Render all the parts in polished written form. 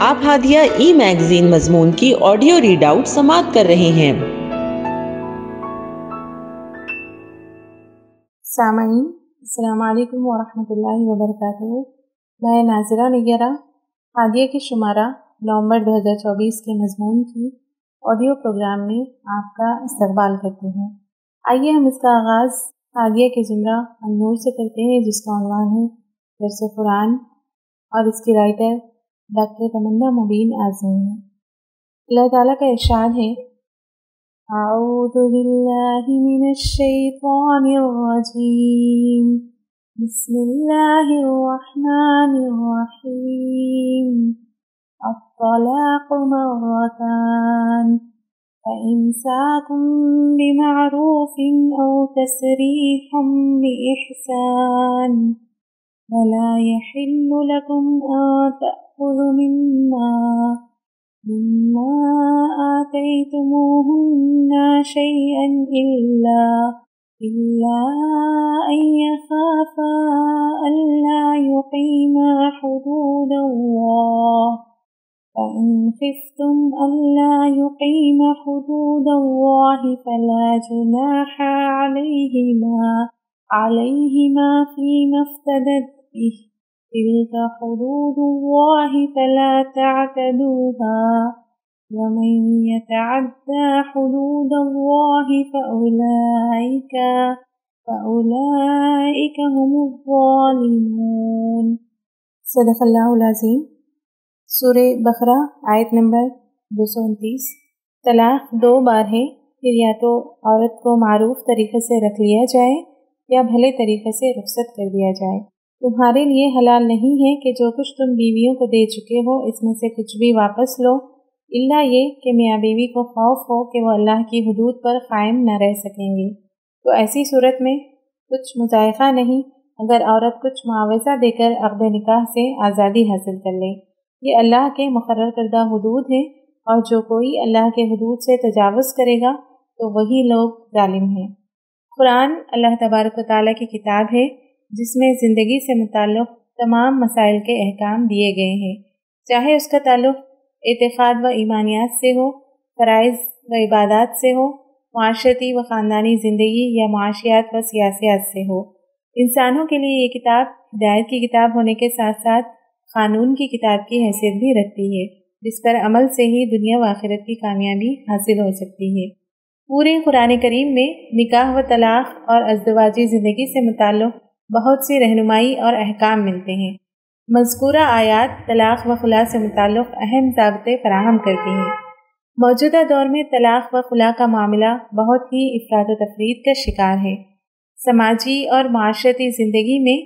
آپ ہادیہ ای میگزین مضمون کی آڈیو ریڈ آؤٹ سماعت کر رہے ہیں۔ سامعین السلام علیکم ورحمۃ اللہ وبرکاتہ۔ میں ناظرہ نگارہ ہادیہ کے شمارہ نومبر 2024 کے مضمون کی آڈیو پروگرام میں آپ کا استقبال کرتے ہیں۔ آئیے ہم اس کا آغاز ہادیہ کے زمرہ النور سے کرتے ہیں، جس کا عنوان ہے درس قرآن، اور اس کی رائٹر ڈاکٹر تمنا مبین اعظمی ہے۔ اللہ تعالیٰ کا ارشاد ہے، اعوذ باللہ من الشیطان الرجیم، بسم اللہ الرحمن الرحیم، الطلاق مرتان، فإمساك بمعروف أو تسريح بإحسان، ولا يحل لكم أن تأخذوا مما آتيتموهن شيئا إلا أن يخافا ألا يقيما حدود الله، فإن خفتم ألا يقيما حدود الله فلا جناح عليهما فيما افتدت به، تلك حدود الله فلا تعتدوها، ومن يتعدى حدود الله فأولئك هم الظالمون۔ صدق اللہ العظیم۔ سورہ بقرہ آیت نمبر 229۔ طلاق 2 بار ہے، پھر یا تو عورت کو معروف طریقے سے رکھ لیا جائے یا بھلے طریقے سے رخصت کر دیا جائے۔ تمہارے لیے حلال نہیں ہے کہ جو کچھ تم بیویوں کو دے چکے ہو اس میں سے کچھ بھی واپس لو، الا یہ کہ میاں بیوی کو خوف ہو کہ وہ اللہ کی حدود پر قائم نہ رہ سکیں گے، تو ایسی صورت میں کچھ مضائقہ نہیں اگر عورت کچھ معاوضہ دے کر عقد نکاح سے آزادی حاصل کر لے۔ یہ اللہ کے مقرر کردہ حدود ہیں، اور جو کوئی اللہ کے حدود سے تجاوز کرے گا تو وہی لوگ ظالم ہیں۔ قرآن اللہ تبارک و تعالیٰ کی کتاب ہے جس میں زندگی سے متعلق تمام مسائل کے احکام دیے گئے ہیں، چاہے اس کا تعلق اعتقاد و ایمانیات سے ہو، فرائض و عبادات سے ہو، معاشرتی و خاندانی زندگی یا معاشیات و سیاسیات سے ہو۔ انسانوں کے لیے یہ کتاب ہدایت کی کتاب ہونے کے ساتھ ساتھ قانون کی کتاب کی حیثیت بھی رکھتی ہے، جس پر عمل سے ہی دنیا و آخرت کی کامیابی حاصل ہو سکتی ہے۔ پورے قرآن کریم میں نکاح و طلاق اور ازدواجی زندگی سے متعلق بہت سی رہنمائی اور احکام ملتے ہیں۔ مذکورہ آیات طلاق و خلا سے متعلق اہم ضابطے فراہم کرتی ہیں۔ موجودہ دور میں طلاق و خلا کا معاملہ بہت ہی افراد و تفرید کا شکار ہے۔ سماجی اور معاشرتی زندگی میں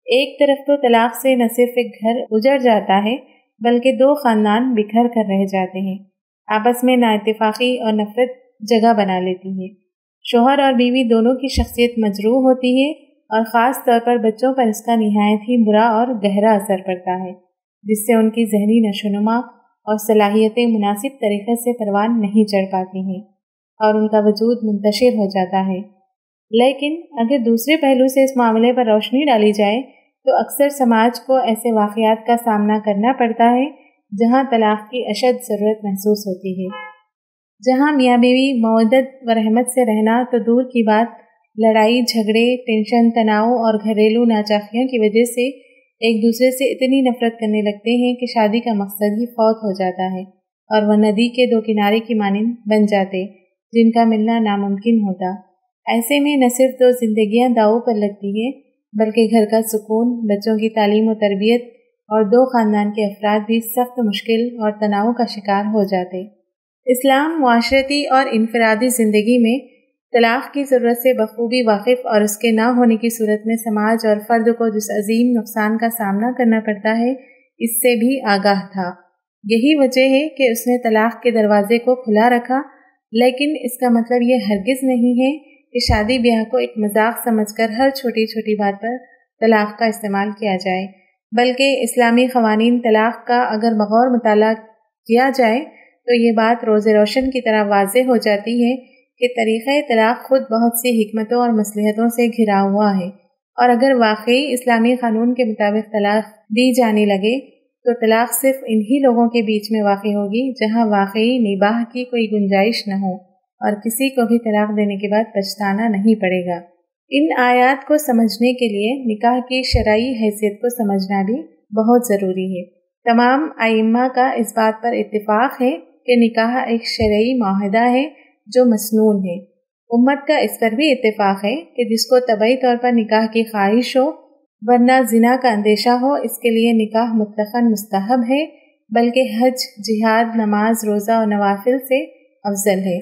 ایک طرف تو طلاق سے نہ صرف ایک گھر اجڑ جاتا ہے بلکہ 2 خاندان بکھر کر رہ جاتے ہیں، آپس میں نااتفاقی اور نفرت جگہ بنا لیتی ہے، شوہر اور بیوی دونوں کی شخصیت مجروح ہوتی ہے، اور خاص طور پر بچوں پر اس کا نہایت ہی برا اور گہرا اثر پڑتا ہے، جس سے ان کی ذہنی نشوونما اور صلاحیتیں مناسب طریقے سے پروان نہیں چڑھ پاتی ہیں اور ان کا وجود منتشر ہو جاتا ہے۔ لیکن اگر دوسرے پہلو سے اس معاملے پر روشنی ڈالی جائے تو اکثر سماج کو ایسے واقعات کا سامنا کرنا پڑتا ہے جہاں طلاق کی اشد ضرورت محسوس ہوتی ہے، جہاں میاں بیوی مودت و رحمت سے رہنا تو دور کی بات، لڑائی جھگڑے، ٹینشن، تناؤ اور گھریلو ناچاخیوں کی وجہ سے ایک دوسرے سے اتنی نفرت کرنے لگتے ہیں کہ شادی کا مقصد ہی فوت ہو جاتا ہے، اور وہ ندی کے 2 کنارے کی مانند بن جاتے جن کا ملنا ناممکن ہوتا۔ ایسے میں نہ صرف 2 زندگیاں داؤ پر لگتی ہیں بلکہ گھر کا سکون، بچوں کی تعلیم و تربیت اور 2 خاندان کے افراد بھی سخت مشکل اور تناؤ کا شکار ہو جاتے۔ اسلام معاشرتی اور انفرادی زندگی میں طلاق کی ضرورت سے بخوبی واقف، اور اس کے نہ ہونے کی صورت میں سماج اور فرد کو جس عظیم نقصان کا سامنا کرنا پڑتا ہے اس سے بھی آگاہ تھا۔ یہی وجہ ہے کہ اس نے طلاق کے دروازے کو کھلا رکھا، لیکن اس کا مطلب یہ ہرگز نہیں ہے کہ شادی بیاہ کو ایک مذاق سمجھ کر ہر چھوٹی چھوٹی بات پر طلاق کا استعمال کیا جائے، بلکہ اسلامی قوانین طلاق کا اگر بغور مطالعہ کیا جائے تو یہ بات روز روشن کی طرح واضح ہو جاتی ہے کہ طریقہ طلاق خود بہت سی حکمتوں اور مصلحتوں سے گھرا ہوا ہے، اور اگر واقعی اسلامی قانون کے مطابق طلاق دی جانے لگے تو طلاق صرف انہی لوگوں کے بیچ میں واقع ہوگی جہاں واقعی نباہ کی کوئی گنجائش نہ ہو اور کسی کو بھی طلاق دینے کے بعد پچھتانا نہیں پڑے گا۔ ان آیات کو سمجھنے کے لیے نکاح کی شرعی حیثیت کو سمجھنا بھی بہت ضروری ہے۔ تمام ائمہ کا اس بات پر اتفاق ہے کہ نکاح ایک شرعی معاہدہ ہے جو مسنون ہے۔ امت کا اس پر بھی اتفاق ہے کہ جس کو طبعی طور پر نکاح کی خواہش ہو ورنہ زنا کا اندیشہ ہو، اس کے لیے نکاح مطلقاً مستحب ہے، بلکہ حج، جہاد، نماز، روزہ اور نوافل سے افضل ہے۔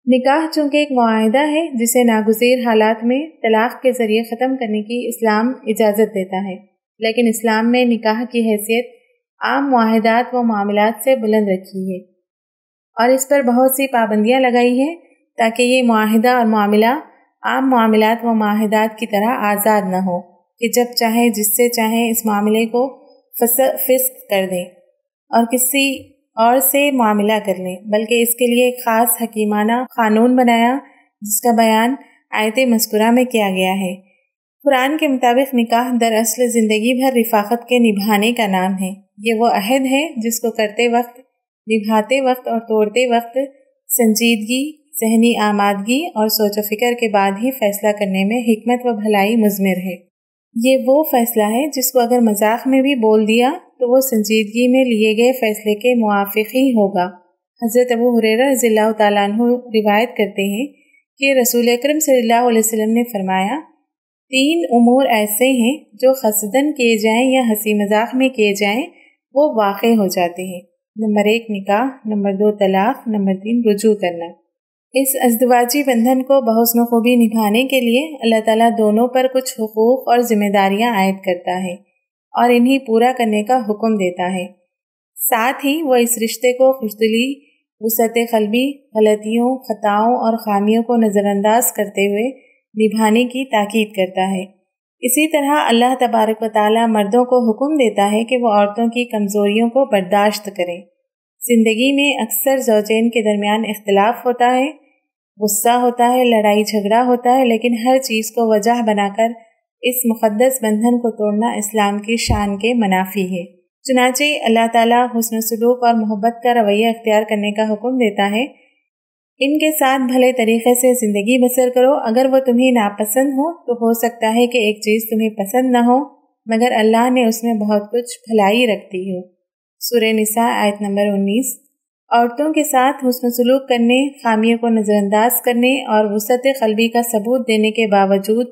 نکاح چونکہ ایک معاہدہ ہے جسے ناگزیر حالات میں طلاق کے ذریعے ختم کرنے کی اسلام اجازت دیتا ہے، لیکن اسلام نے نکاح کی حیثیت عام معاہدات و معاملات سے بلند رکھی ہے اور اس پر بہت سی پابندیاں لگائی ہیں تاکہ یہ معاہدہ اور معاملہ عام معاملات و معاہدات کی طرح آزاد نہ ہو کہ جب چاہے جس سے چاہیں اس معاملے کو فسخ کر دیں اور کسی اور سے معاملہ کر لیں، بلکہ اس کے لیے ایک خاص حکیمانہ قانون بنایا جس کا بیان آیت مذکورہ میں کیا گیا ہے۔ قرآن کے مطابق نکاح دراصل زندگی بھر رفاقت کے نبھانے کا نام ہے۔ یہ وہ عہد ہے جس کو کرتے وقت، نبھاتے وقت اور توڑتے وقت سنجیدگی، ذہنی آمادگی اور سوچ و فکر کے بعد ہی فیصلہ کرنے میں حکمت و بھلائی مضمر ہے۔ یہ وہ فیصلہ ہے جس کو اگر مذاق میں بھی بول دیا تو وہ سنجیدگی میں لیے گئے فیصلے کے موافق ہی ہوگا۔ حضرت ابو ہریرہ رضی اللہ تعالیٰ عنہ روایت کرتے ہیں کہ رسول اکرم صلی اللہ علیہ وسلم نے فرمایا، 3 امور ایسے ہیں جو قصداً کیے جائیں یا ہنسی مذاق میں کیے جائیں وہ واقع ہو جاتے ہیں۔ نمبر 1 نکاح، نمبر 2 طلاق، نمبر 3 رجوع کرنا۔ اس ازدواجی بندھن کو بحسن خوبی نبھانے کے لیے اللہ تعالیٰ دونوں پر کچھ حقوق اور ذمہ داریاں عائد کرتا ہے اور انہیں پورا کرنے کا حکم دیتا ہے۔ ساتھ ہی وہ اس رشتے کو خوشدلی، وسعت قلبی، غلطیوں، خطاؤں اور خامیوں کو نظر انداز کرتے ہوئے نبھانے کی تاکید کرتا ہے۔ اسی طرح اللہ تبارک و تعالیٰ مردوں کو حکم دیتا ہے کہ وہ عورتوں کی کمزوریوں کو برداشت کریں۔ زندگی میں اکثر زوجین کے درمیان اختلاف ہوتا ہے، غصہ ہوتا ہے، لڑائی جھگڑا ہوتا ہے، لیکن ہر چیز کو وجہ بنا کر اس مقدس بندھن کو توڑنا اسلام کی شان کے منافی ہے۔ چنانچہ اللہ تعالیٰ حسن سلوک اور محبت کا رویہ اختیار کرنے کا حکم دیتا ہے۔ ان کے ساتھ بھلے طریقے سے زندگی بسر کرو، اگر وہ تمہیں ناپسند ہو تو ہو سکتا ہے کہ ایک چیز تمہیں پسند نہ ہو مگر اللہ نے اس میں بہت کچھ بھلائی رکھ دی ہو۔ سورہ نساء آیت نمبر 19۔ عورتوں کے ساتھ حسن سلوک کرنے، خامیوں کو نظر انداز کرنے اور وسعت قلبی کا ثبوت دینے کے باوجود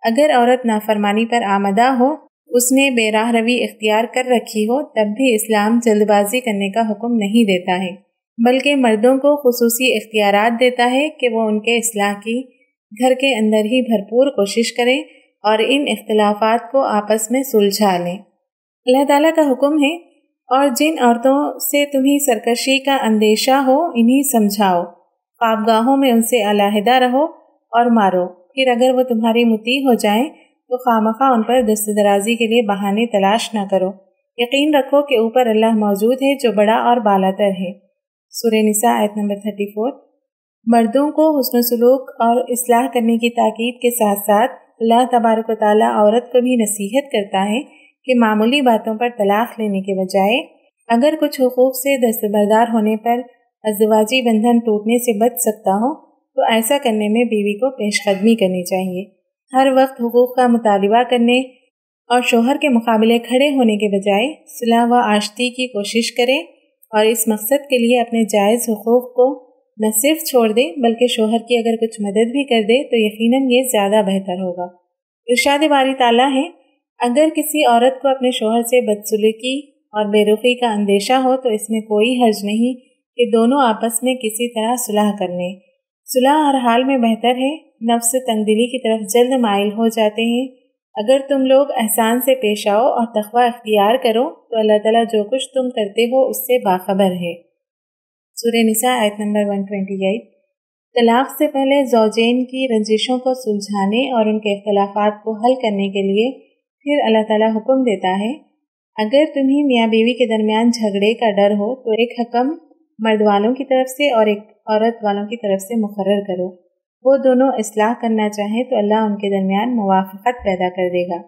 اگر عورت نافرمانی پر آمادہ ہو، اس نے بے راہ روی اختیار کر رکھی ہو، تب بھی اسلام جلد بازی کرنے کا حکم نہیں دیتا ہے، بلکہ مردوں کو خصوصی اختیارات دیتا ہے کہ وہ ان کے اصلاح کی گھر کے اندر ہی بھرپور کوشش کریں اور ان اختلافات کو آپس میں سلجھا لیں۔ اللہ تعالیٰ کا حکم ہے، اور جن عورتوں سے تمہیں سرکشی کا اندیشہ ہو انہیں سمجھاؤ، خوابگاہوں میں ان سے علیحدہ رہو اور مارو، پھر اگر وہ تمہاری مطیع ہو جائیں تو خامخواہ ان پر دست درازی کے لیے بہانے تلاش نہ کرو، یقین رکھو کہ اوپر اللہ موجود ہے جو بڑا اور بالاتر ہے۔ سورہ نساء آیت نمبر 34۔ مردوں کو حسن سلوک اور اصلاح کرنے کی تاکید کے ساتھ ساتھ اللہ تبارک و تعالیٰ عورت کو بھی نصیحت کرتا ہے کہ معمولی باتوں پر طلاق لینے کے بجائے اگر کچھ حقوق سے دستبردار ہونے پر ازدواجی بندھن ٹوٹنے سے بچ سکتا ہو تو ایسا کرنے میں بیوی کو پیش قدمی کرنی چاہیے۔ ہر وقت حقوق کا مطالبہ کرنے اور شوہر کے مقابلے کھڑے ہونے کے بجائے صلح و آشتی کی کوشش کرے اور اس مقصد کے لیے اپنے جائز حقوق کو نہ صرف چھوڑ دے بلکہ شوہر کی اگر کچھ مدد بھی کر دے تو یقیناً یہ زیادہ بہتر ہوگا۔ ارشاد باری تعالیٰ ہے، اگر کسی عورت کو اپنے شوہر سے بدسلوکی اور بے رخی کا اندیشہ ہو تو اس میں کوئی حرج نہیں کہ دونوں آپس میں کسی طرح صلح کر لیں۔ صلح ہر حال میں بہتر ہے، نفس تنگ دلی کی طرف جلد مائل ہو جاتے ہیں۔ اگر تم لوگ احسان سے پیش آؤ اور تقوی اختیار کرو تو اللہ تعالیٰ جو کچھ تم کرتے ہو اس سے باخبر ہے۔ سورہ نساء آیت نمبر 128۔ طلاق سے پہلے زوجین کی رنجشوں کو سلجھانے اور ان کے اختلافات کو حل کرنے کے لیے پھر اللہ تعالیٰ حکم دیتا ہے، اگر تمہیں میاں بیوی کے درمیان جھگڑے کا ڈر ہو تو ایک حکم مرد والوں کی طرف سے اور ایک عورت والوں کی طرف سے مقرر کرو، وہ دونوں اصلاح کرنا چاہیں تو اللہ ان کے درمیان موافقت پیدا کر دے گا،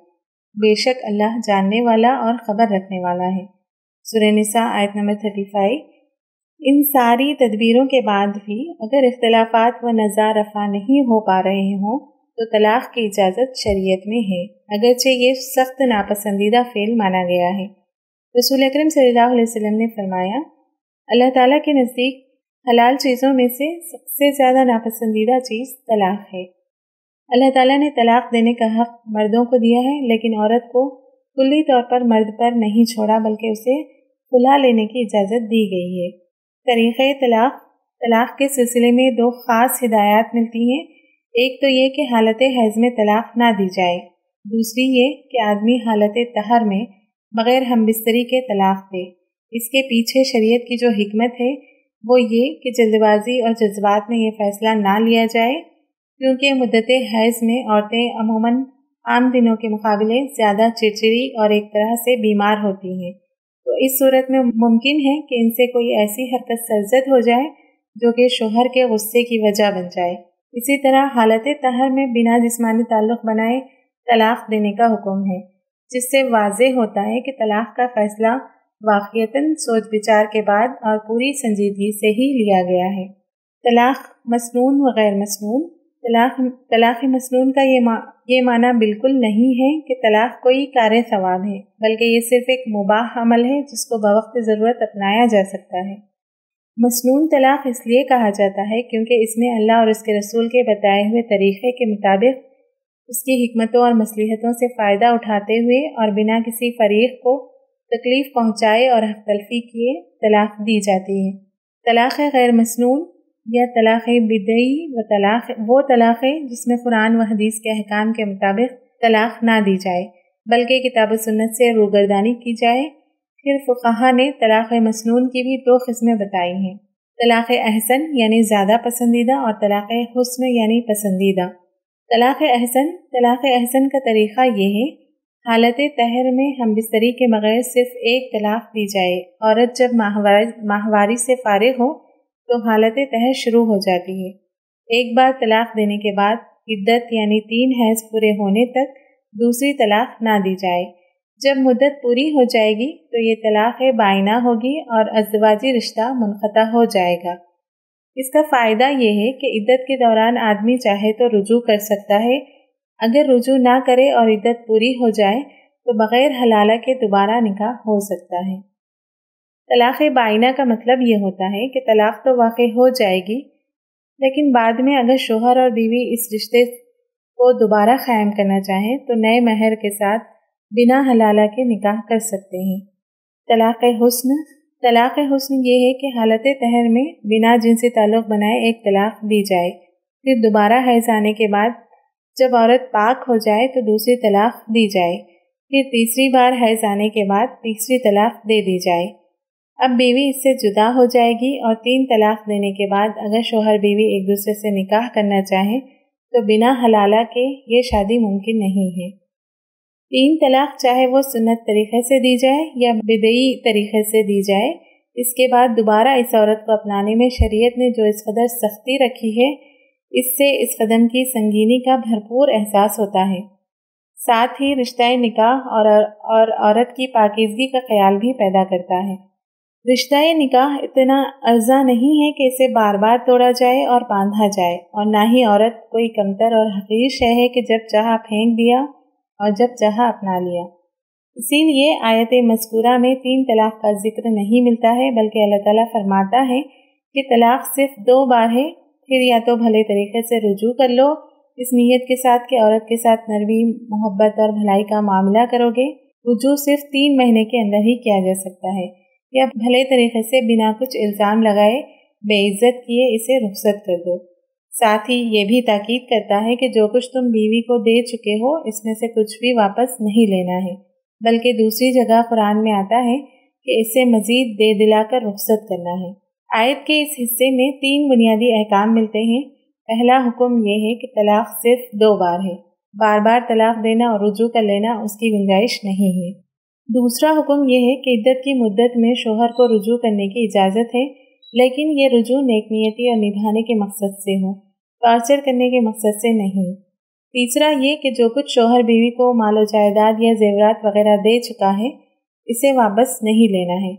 بے شک اللہ جاننے والا اور خبر رکھنے والا ہے۔ سورہ نساء آیت نمبر 35۔ ان ساری تدبیروں کے بعد بھی اگر اختلافات و نزاع رفع نہیں ہو پا رہے ہوں تو طلاق کی اجازت شریعت میں ہے، اگرچہ یہ سخت ناپسندیدہ فعل مانا گیا ہے۔ رسول اکرم صلی اللہ علیہ وسلم نے فرمایا، اللہ تعالیٰ کے نزدیک حلال چیزوں میں سے سب سے زیادہ ناپسندیدہ چیز طلاق ہے۔ اللہ تعالیٰ نے طلاق دینے کا حق مردوں کو دیا ہے، لیکن عورت کو کلی طور پر مرد پر نہیں چھوڑا بلکہ اسے خلا لینے کی اجازت دی گئی ہے۔ طریقۂ طلاق کے سلسلے میں دو خاص ہدایات ملتی ہیں۔ ایک تو یہ کہ حالت حیض میں طلاق نہ دی جائے، دوسری یہ کہ آدمی حالت طہر میں بغیر ہم بستری کے طلاق دے۔ اس کے پیچھے شریعت کی جو حکمت ہے وہ یہ کہ جلد بازی اور جذبات میں یہ فیصلہ نہ لیا جائے، کیونکہ مدت حیض میں عورتیں عموماً عام دنوں کے مقابلے زیادہ چڑچڑی اور ایک طرح سے بیمار ہوتی ہیں، تو اس صورت میں ممکن ہے کہ ان سے کوئی ایسی حرکت سرزد ہو جائے جو کہ شوہر کے غصے کی وجہ بن جائے۔ اسی طرح حالت طہر میں بنا جسمانی تعلق بنائے طلاق دینے کا حکم ہے، جس سے واضح ہوتا ہے کہ طلاق کا فیصلہ واقعتاً سوچ بچار کے بعد اور پوری سنجیدگی سے ہی لیا گیا ہے۔ طلاق مسنون و غیر مسنون۔ طلاق مسنون کا یہ معنی بالکل نہیں ہے کہ طلاق کوئی کار ثواب ہے، بلکہ یہ صرف ایک مباح عمل ہے جس کو بوقت ضرورت اپنایا جا سکتا ہے۔ مسنون طلاق اس لیے کہا جاتا ہے کیونکہ اس میں اللہ اور اس کے رسول کے بتائے ہوئے طریقے کے مطابق اس کی حکمتوں اور مصلحتوں سے فائدہ اٹھاتے ہوئے اور بنا کسی فریق کو تکلیف پہنچائے اور حق تلفی کیے طلاق دی جاتی ہے۔ طلاق غیر مسنون یا طلاق بدعی وہ طلاق ہے جس میں قرآن و حدیث کے احکام کے مطابق طلاق نہ دی جائے بلکہ کتاب و سنت سے روگردانی کی جائے۔ پھر فقہا نے طلاق مسنون کی بھی دو قسمیں بتائی ہیں، طلاق احسن یعنی زیادہ پسندیدہ اور طلاق حسن یعنی پسندیدہ۔ طلاق احسن کا طریقہ یہ ہے، حالت طہر میں ہم بستری کے بغیر صرف ایک طلاق دی جائے۔ عورت جب ماہواری سے فارغ ہو تو حالت طہر شروع ہو جاتی ہے۔ ایک بار طلاق دینے کے بعد عدت یعنی 3 حیض پورے ہونے تک دوسری طلاق نہ دی جائے۔ جب مدت پوری ہو جائے گی تو یہ طلاق بائنہ ہوگی اور ازدواجی رشتہ منقطع ہو جائے گا۔ اس کا فائدہ یہ ہے کہ عدت کے دوران آدمی چاہے تو رجوع کر سکتا ہے، اگر رجوع نہ کرے اور عدت پوری ہو جائے تو بغیر حلالہ کے دوبارہ نکاح ہو سکتا ہے۔ طلاق بائنہ کا مطلب یہ ہوتا ہے کہ طلاق تو واقع ہو جائے گی، لیکن بعد میں اگر شوہر اور بیوی اس رشتے کو دوبارہ قائم کرنا چاہیں تو نئے مہر کے ساتھ بنا حلالہ کے نکاح کر سکتے ہیں۔ طلاق حسن یہ ہے کہ حالت طہر میں بنا جنسی تعلق بنائے ایک طلاق دی جائے، پھر دوبارہ حیض آنے کے بعد جب عورت پاک ہو جائے تو دوسری طلاق دی جائے، پھر تیسری بار حیض آنے کے بعد تیسری طلاق دے دی جائے۔ اب بیوی اس سے جدا ہو جائے گی اور 3 طلاق دینے کے بعد اگر شوہر بیوی ایک دوسرے سے نکاح کرنا چاہیں تو بنا حلالہ کے یہ شادی ممکن نہیں ہے۔ 3 طلاق چاہے وہ سنت طریقے سے دی جائے یا بدعی طریقے سے دی جائے، اس کے بعد دوبارہ اس عورت کو اپنانے میں شریعت نے جو اس قدر سختی رکھی ہے، اس سے اس قدم کی سنگینی کا بھرپور احساس ہوتا ہے۔ ساتھ ہی رشتہ نکاح اور عورت کی پاکیزگی کا خیال بھی پیدا کرتا ہے۔ رشتہ نکاح اتنا ارزاں نہیں ہے کہ اسے بار بار توڑا جائے اور باندھا جائے، اور نہ ہی عورت کوئی کمتر اور حقیر شے ہے کہ جب چاہا پھینک دیا اور جب چاہا اپنا لیا۔ اسی لیے آیت مذکورہ میں 3 طلاق کا ذکر نہیں ملتا ہے، بلکہ اللہ تعالیٰ فرماتا ہے کہ طلاق صرف 2 بار ہے، پھر یا تو بھلے طریقے سے رجوع کر لو اس نیت کے ساتھ کہ عورت کے ساتھ نرمی، محبت اور بھلائی کا معاملہ کرو گے۔ رجوع صرف 3 مہینے کے اندر ہی کیا جا سکتا ہے، یا بھلے طریقے سے بنا کچھ الزام لگائے بے عزت کیے اسے رخصت کر دو۔ ساتھ ہی یہ بھی تاکید کرتا ہے کہ جو کچھ تم بیوی کو دے چکے ہو اس میں سے کچھ بھی واپس نہیں لینا ہے، بلکہ دوسری جگہ قرآن میں آتا ہے کہ اسے مزید دے دلا کر رخصت کرنا ہے۔ آیت کے اس حصے میں 3 بنیادی احکام ملتے ہیں۔ پہلا حکم یہ ہے کہ طلاق صرف 2 بار ہے، بار بار طلاق دینا اور رجوع کر لینا اس کی گنجائش نہیں ہے۔ دوسرا حکم یہ ہے کہ عدت کی مدت میں شوہر کو رجوع کرنے کی اجازت ہے، لیکن یہ رجوع نیک نیتی اور نبھانے کے مقصد سے ہو، ٹارچر کرنے کے مقصد سے نہیں۔ تیسرا یہ کہ جو کچھ شوہر بیوی کو مال و جائیداد یا زیورات وغیرہ دے چکا ہے اسے واپس نہیں لینا ہے۔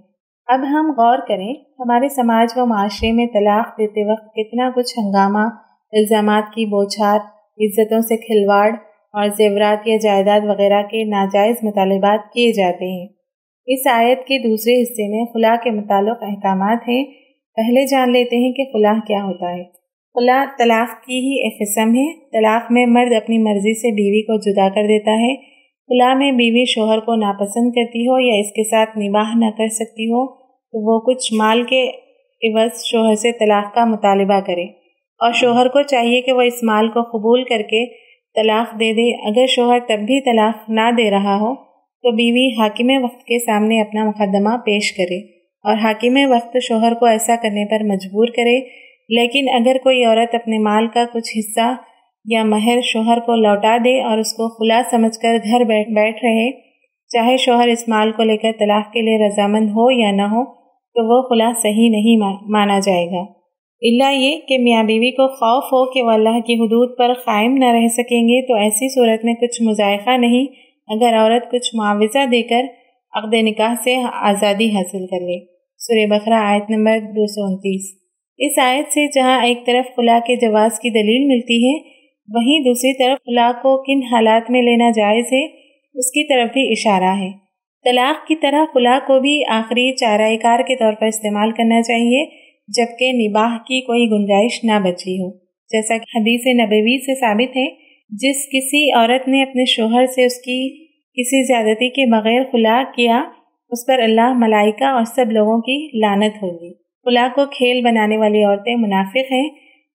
اب ہم غور کریں، ہمارے سماج و معاشرے میں طلاق دیتے وقت کتنا کچھ ہنگامہ، الزامات کی بوچھار، عزتوں سے کھلواڑ اور زیورات یا جائیداد وغیرہ کے ناجائز مطالبات کیے جاتے ہیں۔ اس آیت کے دوسرے حصے میں خلا کے متعلق احکامات ہیں۔ پہلے جان لیتے ہیں کہ خلا کیا ہوتا ہے۔ خلا طلاق کی ہی ایک قسم ہے۔ طلاق میں مرد اپنی مرضی سے بیوی کو جدا کر دیتا ہے۔ خلا میں بیوی شوہر کو ناپسند کرتی ہو یا اس کے ساتھ نباہ نہ کر سکتی ہو تو وہ کچھ مال کے عوض شوہر سے طلاق کا مطالبہ کرے، اور شوہر کو چاہیے کہ وہ اس مال کو قبول کر کے طلاق دے دے۔ اگر شوہر تب بھی طلاق نہ دے رہا ہو تو بیوی حاکم وقت کے سامنے اپنا مقدمہ پیش کرے اور حاکم وقت شوہر کو ایسا کرنے پر مجبور کرے۔ لیکن اگر کوئی عورت اپنے مال کا کچھ حصہ یا مہر شوہر کو لوٹا دے اور اس کو خلا سمجھ کر گھر بیٹھ رہے، چاہے شوہر اس مال کو لے کر طلاق کے لیے رضامند ہو یا نہ ہو، تو وہ خلا صحیح نہیں مانا جائے گا، الا یہ کہ میاں بیوی کو خوف ہو کہ وہ اللہ کی حدود پر قائم نہ رہ سکیں گے، تو ایسی صورت میں کچھ مضائقہ نہیں اگر عورت کچھ معاوضہ دے کر عقد نکاح سے آزادی حاصل کر لے۔ سورہ بقرہ آیت نمبر 229۔ اس آیت سے جہاں ایک طرف خلا کے جواز کی دلیل ملتی ہے، وہیں دوسری طرف خلا کو کن حالات میں لینا جائز ہے اس کی طرف بھی اشارہ ہے۔ طلاق کی طرح خلا کو بھی آخری چارہ کار کے طور پر استعمال کرنا چاہیے جبکہ نباہ کی کوئی گنجائش نہ بچی ہو، جیسا کہ حدیث نبوی سے ثابت ہے، جس کسی عورت نے اپنے شوہر سے اس کی کسی زیادتی کے بغیر خلا کیا، اس پر اللہ، ملائکہ اور سب لوگوں کی لعنت ہوگی۔ خلا کو کھیل بنانے والی عورتیں منافق ہیں۔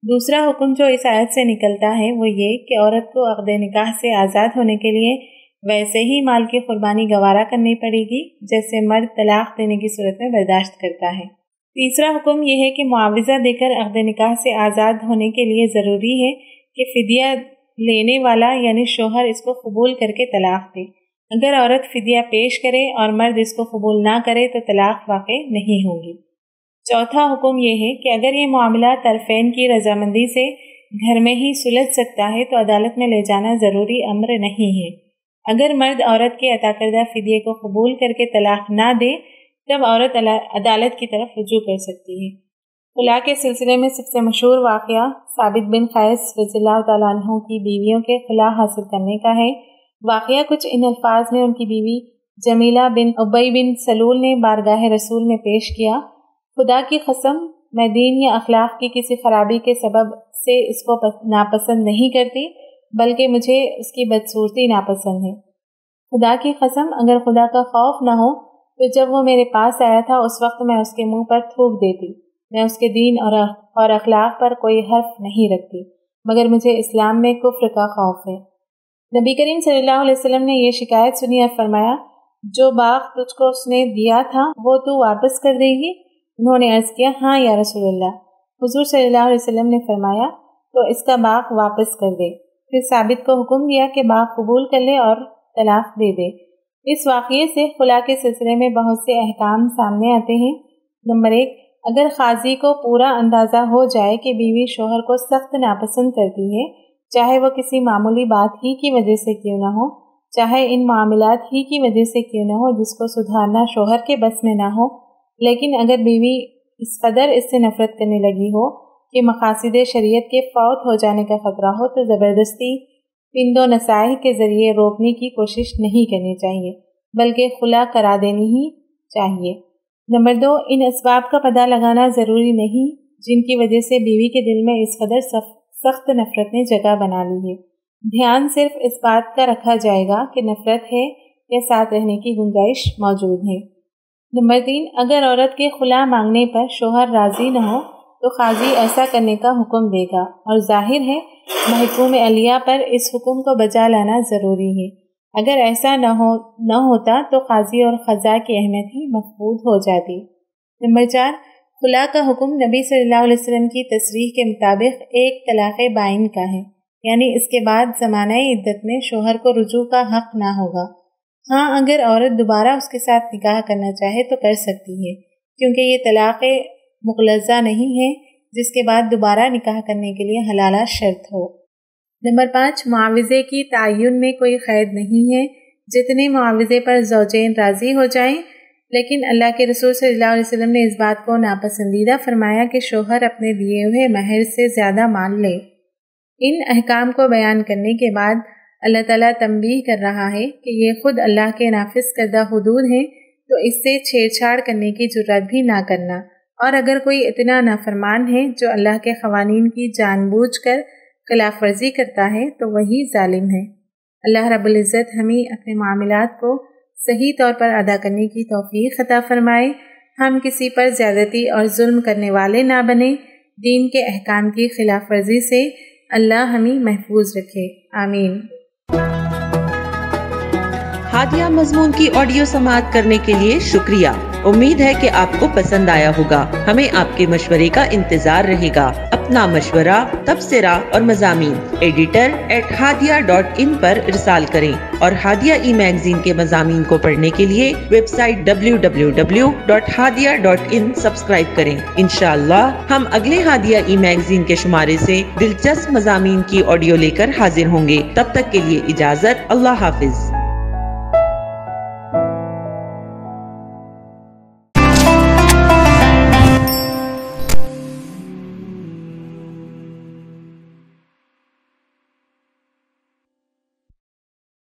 دوسرا حکم جو اس آیت سے نکلتا ہے وہ یہ کہ عورت کو عقد نکاح سے آزاد ہونے کے لیے ویسے ہی مال کی قربانی گوارا کرنی پڑے گی جیسے مرد طلاق دینے کی صورت میں برداشت کرتا ہے۔ تیسرا حکم یہ ہے کہ معاوضہ دے کر عقد نکاح سے آزاد ہونے کے لیے ضروری ہے کہ فدیہ لینے والا یعنی شوہر اس کو قبول کر کے طلاق دے۔ اگر عورت فدیہ پیش کرے اور مرد اس کو قبول نہ کرے تو طلاق واقع نہیں ہوگی۔ چوتھا حکم یہ ہے کہ اگر یہ معاملہ طرفین کی رضامندی سے گھر میں ہی سلجھ سکتا ہے تو عدالت میں لے جانا ضروری امر نہیں ہے۔ اگر مرد عورت کے عطا کردہ فدیے کو قبول کر کے طلاق نہ دے تب عورت عدالت کی طرف رجوع کر سکتی ہے۔ خلا کے سلسلے میں سب سے مشہور واقعہ ثابت بن قیس رضی اللہ تعالیٰ عنہ کی بیویوں کے خلا حاصل کرنے کا ہے۔ واقعہ کچھ ان الفاظ میں ان کی بیوی جمیلہ بن ابی بن سلول نے بارگاہ رسول میں پیش کیا: خدا کی قسم، میں دین یا اخلاق کی کسی خرابی کے سبب سے اس کو ناپسند نہیں کرتی بلکہ مجھے اس کی بدصورتی ناپسند ہے۔ خدا کی قسم، اگر خدا کا خوف نہ ہو تو جب وہ میرے پاس آیا تھا اس وقت میں اس کے منہ پر تھوک دیتی۔ میں اس کے دین اور اخلاق پر کوئی حرف نہیں رکھتی، مگر مجھے اسلام میں کفر کا خوف ہے۔ نبی کریم صلی اللہ علیہ وسلم نے یہ شکایت سنی اور فرمایا: جو باغ تجھ کو اس نے دیا تھا وہ تو واپس کر دے گی؟ انہوں نے عرض کیا: ہاں یا رسول اللہ۔ حضور صلی اللہ علیہ وسلم نے فرمایا: تو اس کا باغ واپس کر دے۔ پھر ثابت کو حکم دیا کہ باغ قبول کر لے اور طلاق دے دے۔ اس واقعے سے خلا کے سلسلے میں بہت سے احکام سامنے آتے ہیں۔ نمبر 1، اگر قاضی کو پورا اندازہ ہو جائے کہ بیوی شوہر کو سخت ناپسند کرتی ہے، چاہے وہ کسی معمولی بات ہی کی وجہ سے کیوں نہ ہو، چاہے ان معاملات ہی کی وجہ سے کیوں نہ ہو جس کو سدھارنا شوہر کے بس میں نہ ہو، لیکن اگر بیوی اس قدر اس سے نفرت کرنے لگی ہو کہ مقاصد شریعت کے فوت ہو جانے کا خطرہ ہو تو زبردستی پند و نصائح کے ذریعے روکنے کی کوشش نہیں کرنی چاہیے بلکہ خلا کرا دینی ہی چاہیے۔ نمبر 2، ان اسباب کا پتہ لگانا ضروری نہیں جن کی وجہ سے بیوی کے دل میں اس قدر سخت نفرت نے جگہ بنا لی ہے۔ دھیان صرف اس بات کا رکھا جائے گا کہ نفرت ہے یا ساتھ رہنے کی گنجائش موجود ہے۔ نمبر 3، اگر عورت کے خلا مانگنے پر شوہر راضی نہ ہو تو قاضی ایسا کرنے کا حکم دے گا، اور ظاہر ہے محکوم علیہ پر اس حکم کو بجا لانا ضروری ہے۔ اگر ایسا نہ ہوتا تو قاضی اور قضاء کی اہمیت ہی مفقود ہو جاتی۔ نمبر 4، خلا کا حکم نبی صلی اللہ علیہ وسلم کی تصریح کے مطابق ایک طلاق بائن کا ہے، یعنی اس کے بعد زمانہ عدت میں شوہر کو رجوع کا حق نہ ہوگا۔ ہاں، اگر عورت دوبارہ اس کے ساتھ نکاح کرنا چاہے تو کر سکتی ہے، کیونکہ یہ طلاق مغلظہ نہیں ہے جس کے بعد دوبارہ نکاح کرنے کے لیے حلالہ شرط ہو۔ نمبر 5، معاوضے کی تعین میں کوئی قید نہیں ہے، جتنے معاوضے پر زوجین راضی ہو جائیں، لیکن اللہ کے رسول صلی اللہ علیہ وسلم نے اس بات کو ناپسندیدہ فرمایا کہ شوہر اپنے دیے ہوئے مہر سے زیادہ مال لے۔ ان احکام کو بیان کرنے کے بعد اللہ تعالیٰ تنبیہ کر رہا ہے کہ یہ خود اللہ کے نافذ کردہ حدود ہیں، تو اس سے چھیڑ چھاڑ کرنے کی جرات بھی نہ کرنا، اور اگر کوئی اتنا نافرمان ہے جو اللہ کے قوانین کی جان بوجھ کر خلاف ورزی کرتا ہے تو وہی ظالم ہے۔ اللہ رب العزت ہمیں اپنے معاملات کو صحیح طور پر ادا کرنے کی توفیق عطا فرمائے، ہم کسی پر زیادتی اور ظلم کرنے والے نہ بنیں، دین کے احکام کی خلاف ورزی سے اللہ ہمیں محفوظ رکھے، آمین۔ ہادیہ مضمون کی آڈیو سماعت کرنے کے لیے شکریہ۔ امید ہے کہ آپ کو پسند آیا ہوگا۔ ہمیں آپ کے مشورے کا انتظار رہے گا۔ اپنا مشورہ، تبصرہ اور مضامین editor@hadia.in پر ارسال کریں، اور ہادیہ ای میگزین کے مضامین کو پڑھنے کے لیے ویب سائٹ www.hadia.in سبسکرائب کریں۔ انشاءاللہ ہم اگلے ہادیہ ای میگزین کے شمارے سے دلچسپ مضامین کی آڈیو لے کر حاضر ہوں گے۔ تب تک کے لیے اجازت، اللہ حافظ۔